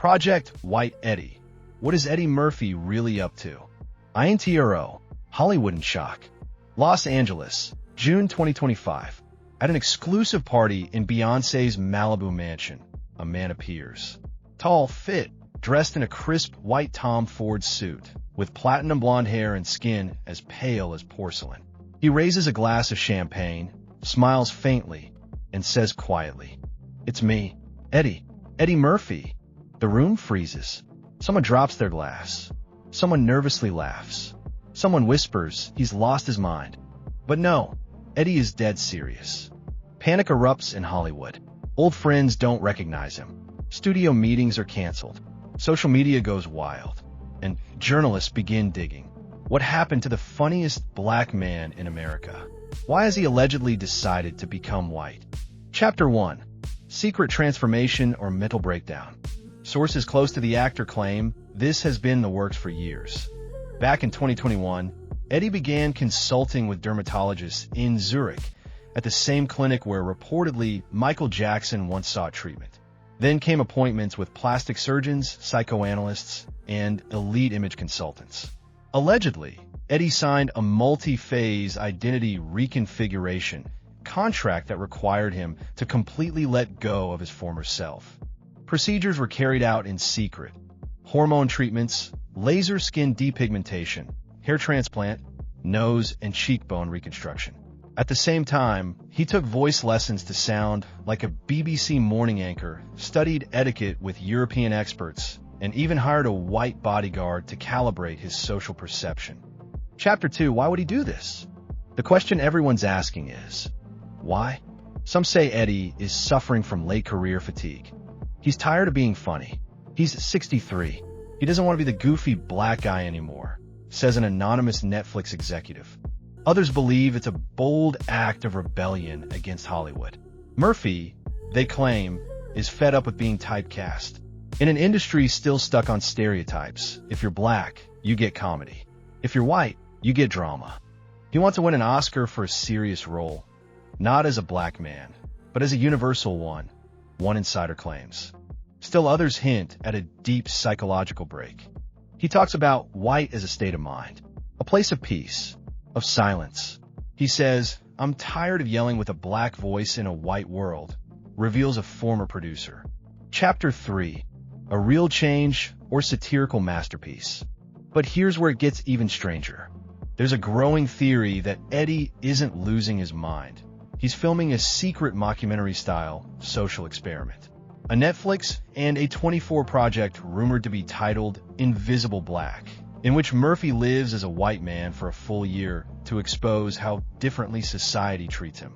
Project White Eddie. What is Eddie Murphy really up to? INTRO. Hollywood in shock. Los Angeles, June 2025. At an exclusive party in Beyoncé's Malibu mansion, a man appears. Tall, fit, dressed in a crisp white Tom Ford suit, with platinum-blond hair and skin as pale as porcelain. He raises a glass of champagne, smiles faintly, and says quietly, "It's me, Eddie Murphy." The room freezes. Someone drops their glass. Someone nervously laughs. Someone whispers he's lost his mind. But no, Eddie is dead serious. Panic erupts in Hollywood. Old friends don't recognize him. Studio meetings are canceled. Social media goes wild. And journalists begin digging. What happened to the funniest black man in America? Why has he allegedly decided to become white? Chapter 1. Secret transformation or mental breakdown. Sources close to the actor claim this has been in the works for years. Back in 2021, Eddie began consulting with dermatologists in Zurich, at the same clinic where reportedly Michael Jackson once sought treatment. Then came appointments with plastic surgeons, psychoanalysts, and elite image consultants. Allegedly, Eddie signed a multi-phase identity reconfiguration contract that required him to completely let go of his former self. Procedures were carried out in secret. Hormone treatments, laser skin depigmentation, hair transplant, nose and cheekbone reconstruction. At the same time, he took voice lessons to sound like a BBC morning anchor, studied etiquette with European experts, and even hired a white bodyguard to calibrate his social perception. Chapter 2. Why would he do this? The question everyone's asking is, why? Some say Eddie is suffering from late career fatigue. He's tired of being funny. He's 63. He doesn't want to be the goofy black guy anymore, says an anonymous Netflix executive. Others believe it's a bold act of rebellion against Hollywood. Murphy, they claim, is fed up with being typecast. In an industry still stuck on stereotypes, if you're black, you get comedy. If you're white, you get drama. He wants to win an Oscar for a serious role, not as a black man, but as a universal one insider claims. Still others hint at a deep psychological break. He talks about white as a state of mind, a place of peace, of silence. He says, "I'm tired of yelling with a black voice in a white world," reveals a former producer. Chapter 3. A real change or satirical masterpiece. But here's where it gets even stranger. There's a growing theory that Eddie isn't losing his mind. He's filming a secret mockumentary-style social experiment. A Netflix and A24 project rumored to be titled Invisible Black, in which Murphy lives as a white man for a full year to expose how differently society treats him.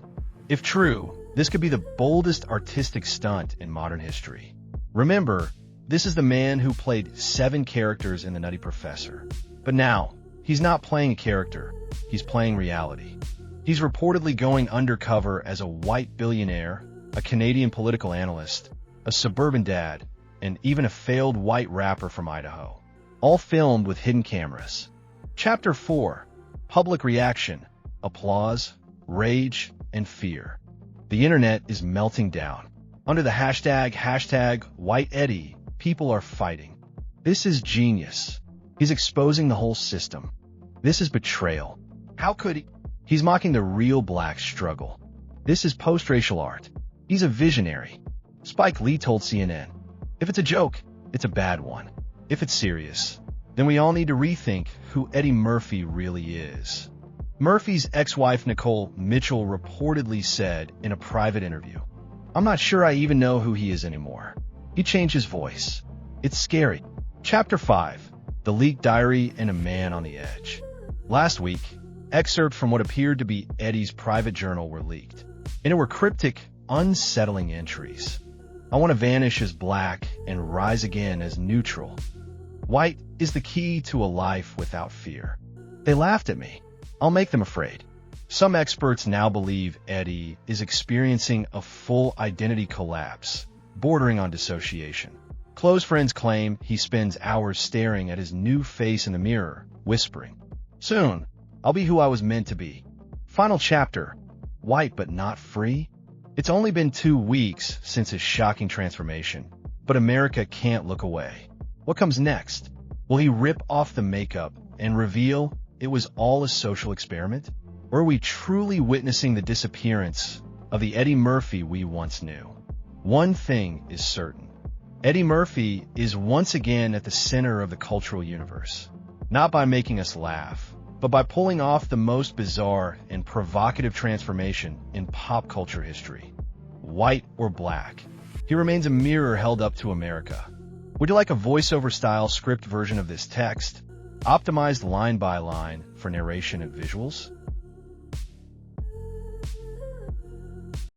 If true, this could be the boldest artistic stunt in modern history. Remember, this is the man who played 7 characters in The Nutty Professor. But now, he's not playing a character, he's playing reality. He's reportedly going undercover as a white billionaire, a Canadian political analyst, a suburban dad, and even a failed white rapper from Idaho. All filmed with hidden cameras. Chapter 4. Public reaction, applause, rage, and fear. The internet is melting down. Under the hashtag White Eddie, people are fighting. This is genius. He's exposing the whole system. This is betrayal. How could he? He's mocking the real black struggle. This is post-racial art. He's a visionary. Spike Lee told CNN, "If it's a joke, it's a bad one. If it's serious, then we all need to rethink who Eddie Murphy really is." Murphy's ex-wife Nicole Mitchell reportedly said in a private interview, "I'm not sure I even know who he is anymore. He changed his voice. It's scary." Chapter 5. The Leaked Diary and a Man on the Edge. Last week, excerpts from what appeared to be Eddie's private journal were leaked, and it were cryptic, unsettling entries. "I want to vanish as black and rise again as neutral. White is the key to a life without fear. They laughed at me. I'll make them afraid." Some experts now believe Eddie is experiencing a full identity collapse, bordering on dissociation. Close friends claim he spends hours staring at his new face in the mirror, whispering, "Soon, I'll be who I was meant to be." Final chapter. White but not free? It's only been 2 weeks since his shocking transformation, But America can't look away. What comes next? Will he rip off the makeup and reveal it was all a social experiment? Or are we truly witnessing the disappearance of the Eddie Murphy we once knew? One thing is certain. Eddie Murphy is once again at the center of the cultural universe. Not by making us laugh, but by pulling off the most bizarre and provocative transformation in pop culture history. White or black, he remains a mirror held up to America. Would you like a voiceover-style script version of this text, optimized line by line for narration and visuals?